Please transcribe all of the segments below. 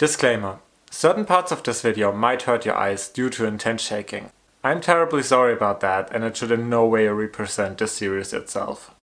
Disclaimer: certain parts of this video might hurt your eyes due to intense shaking. I'm terribly sorry about that, and it should in no way represent the series itself.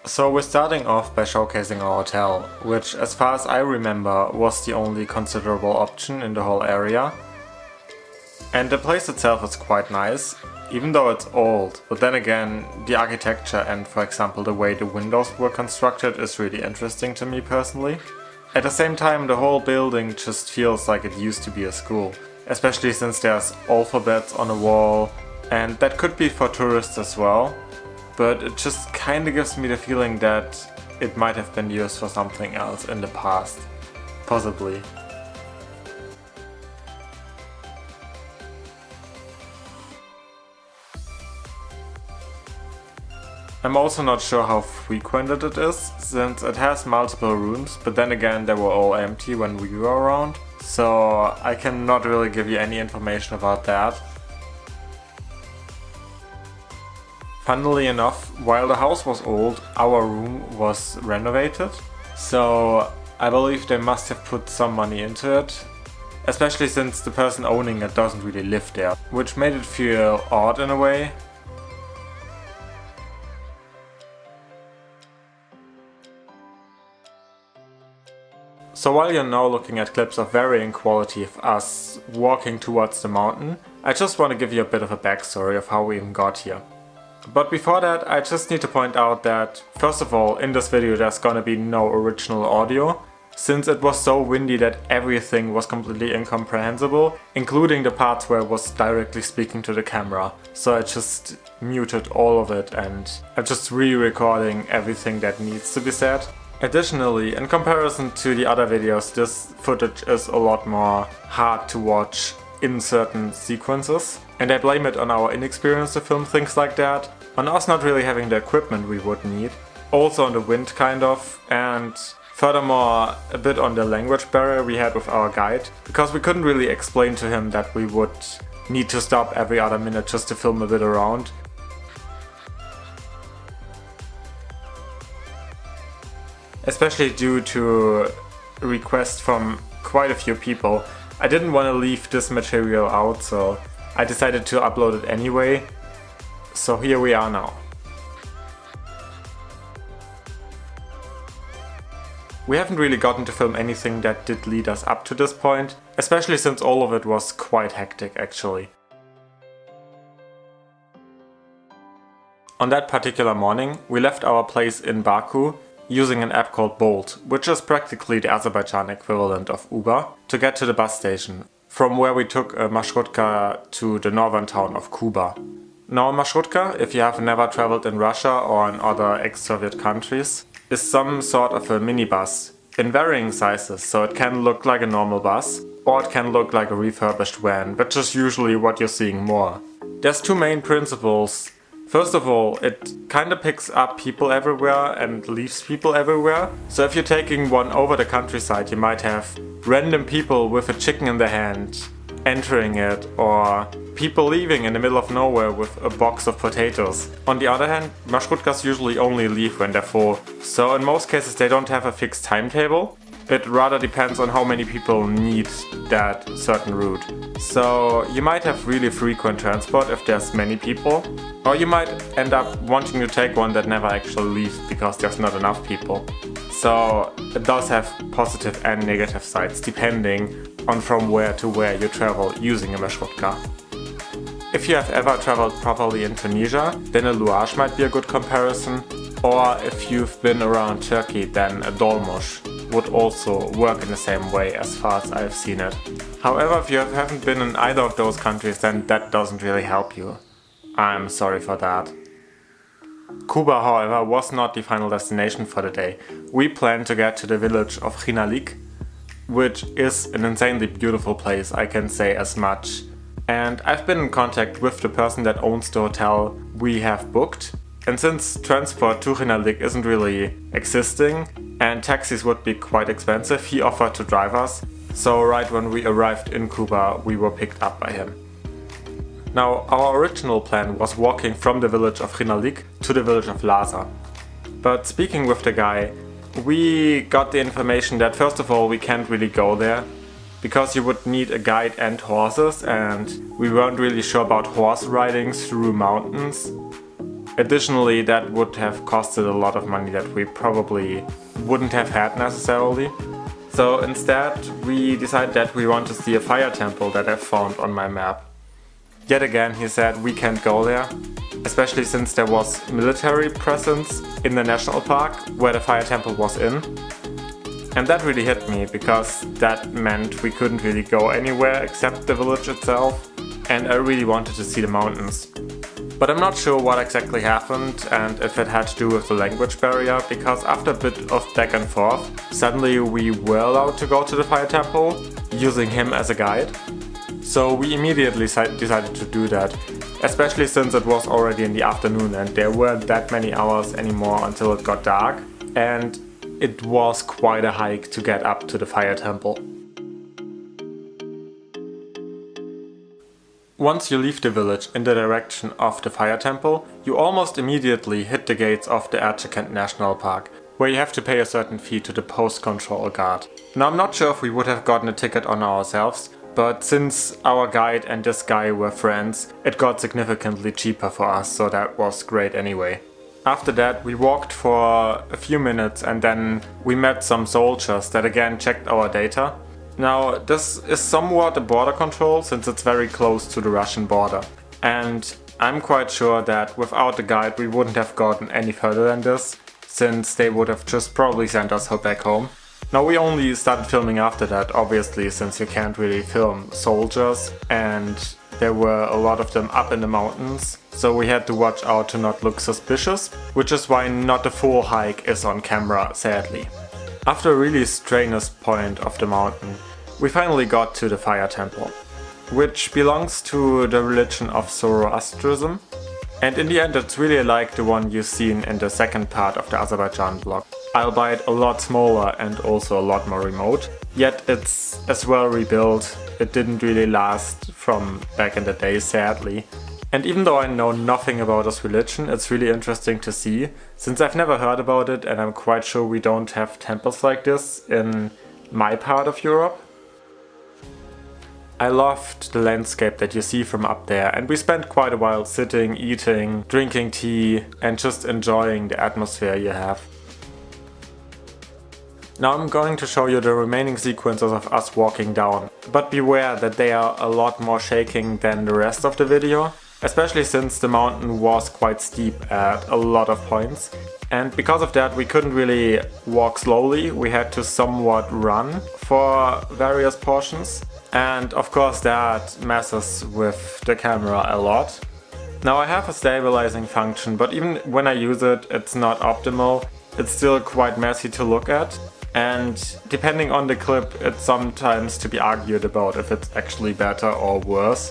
So we're starting off by showcasing our hotel, which as far as I remember was the only considerable option in the whole area. And the place itself is quite nice, even though it's old, but then again the architecture and, for example, the way the windows were constructed is really interesting to me personally. At the same time, the whole building just feels like it used to be a school, especially since there's alphabets on the wall, and that could be for tourists as well. But it just kinda gives me the feeling that it might have been used for something else in the past. Possibly. I'm also not sure how frequented it is, since it has multiple rooms, but then again they were all empty when we were around, so I cannot really give you any information about that. Funnily enough, while the house was old, our room was renovated, so I believe they must have put some money into it, especially since the person owning it doesn't really live there, which made it feel odd in a way. So while you're now looking at clips of varying quality of us walking towards the mountain, I just want to give you a bit of a backstory of how we even got here. But before that, I just need to point out that, first of all, in this video there's gonna be no original audio, since it was so windy that everything was completely incomprehensible, including the parts where I was directly speaking to the camera. So I just muted all of it and I'm just re-recording everything that needs to be said. Additionally, in comparison to the other videos, this footage is a lot more hard to watch in certain sequences. And I blame it on our inexperience to film things like that, on us not really having the equipment we would need, also on the wind kind of, and furthermore a bit on the language barrier we had with our guide, because we couldn't really explain to him that we would need to stop every other minute just to film a bit around. Especially due to requests from quite a few people. I didn't want to leave this material out, so I decided to upload it anyway. So here we are now. We haven't really gotten to film anything that did lead us up to this point, especially since all of it was quite hectic actually. On that particular morning, we left our place in Baku using an app called Bolt, which is practically the Azerbaijan equivalent of Uber, to get to the bus station, from where we took a marshrutka to the northern town of Kuba. Now a marshrutka, if you have never traveled in Russia or in other ex-Soviet countries, is some sort of a minibus in varying sizes, so it can look like a normal bus, or it can look like a refurbished van, which is usually what you're seeing more. There's two main principles. First of all, it kinda picks up people everywhere and leaves people everywhere. So if you're taking one over the countryside, you might have random people with a chicken in their hand entering it, or people leaving in the middle of nowhere with a box of potatoes. On the other hand, marshrutkas usually only leave when they're full, so in most cases they don't have a fixed timetable. It rather depends on how many people need that certain route. So you might have really frequent transport if there's many people, or you might end up wanting to take one that never actually leaves because there's not enough people. So it does have positive and negative sides depending on from where to where you travel using a marshrutka. If you have ever traveled properly in Tunisia, then a luage might be a good comparison, or if you've been around Turkey, then a dolmuş would also work in the same way as far as I've seen it. However, if you haven't been in either of those countries, then that doesn't really help you. I'm sorry for that. Kuba, however, was not the final destination for the day. We planned to get to the village of Khinaliq, which is an insanely beautiful place, I can say as much. And I've been in contact with the person that owns the hotel we have booked. And since transport to Khinaliq isn't really existing and taxis would be quite expensive, he offered to drive us. So right when we arrived in Kuba, we were picked up by him. Now, our original plan was walking from the village of Khinaliq to the village of Lhasa. But speaking with the guy, we got the information that first of all we can't really go there because you would need a guide and horses, and we weren't really sure about horse riding through mountains. Additionally, that would have costed a lot of money that we probably wouldn't have had necessarily. So instead we decided that we want to see a fire temple that I found on my map. Yet again he said we can't go there, especially since there was military presence in the national park where the fire temple was in. And that really hit me, because that meant we couldn't really go anywhere except the village itself, and I really wanted to see the mountains. But I'm not sure what exactly happened and if it had to do with the language barrier, because after a bit of back and forth, suddenly we were allowed to go to the fire temple, using him as a guide. So we immediately decided to do that, especially since it was already in the afternoon and there weren't that many hours anymore until it got dark, and it was quite a hike to get up to the fire temple. Once you leave the village in the direction of the fire temple, you almost immediately hit the gates of the Azerbaijan National Park, where you have to pay a certain fee to the post control guard. Now, I'm not sure if we would have gotten a ticket on ourselves, but since our guide and this guy were friends, it got significantly cheaper for us, so that was great anyway. After that we walked for a few minutes and then we met some soldiers that again checked our data. Now, this is somewhat a border control since it's very close to the Russian border, and I'm quite sure that without the guide we wouldn't have gotten any further than this, since they would have just probably sent us back home. Now, we only started filming after that, obviously, since you can't really film soldiers and there were a lot of them up in the mountains, so we had to watch out to not look suspicious, which is why not the full hike is on camera, sadly. After a really strenuous point of the mountain, we finally got to the fire temple, which belongs to the religion of Zoroastrianism, and in the end it's really like the one you've seen in the second part of the Azerbaijan vlog, albeit a lot smaller and also a lot more remote, yet it's as well rebuilt. It didn't really last from back in the day, sadly. And even though I know nothing about this religion, it's really interesting to see, since I've never heard about it and I'm quite sure we don't have temples like this in my part of Europe. I loved the landscape that you see from up there, and we spent quite a while sitting, eating, drinking tea and just enjoying the atmosphere you have. Now I'm going to show you the remaining sequences of us walking down, but beware that they are a lot more shaking than the rest of the video. Especially since the mountain was quite steep at a lot of points, and because of that we couldn't really walk slowly, we had to somewhat run for various portions, and of course that messes with the camera a lot. Now, I have a stabilizing function, but even when I use it, it's not optimal. It's still quite messy to look at, and depending on the clip it's sometimes to be argued about if it's actually better or worse.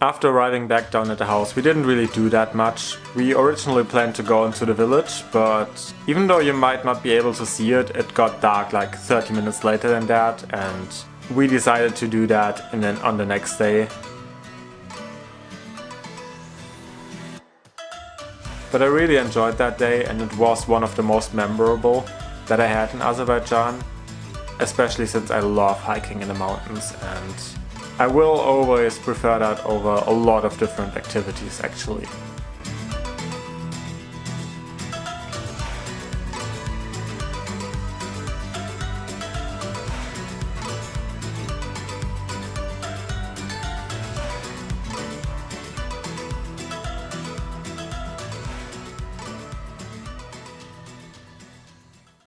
After arriving back down at the house, we didn't really do that much. We originally planned to go into the village, but even though you might not be able to see it, it got dark like 30 minutes later than that, and we decided to do that on the next day. But I really enjoyed that day, and it was one of the most memorable that I had in Azerbaijan, especially since I love hiking in the mountains, and I will always prefer that over a lot of different activities actually.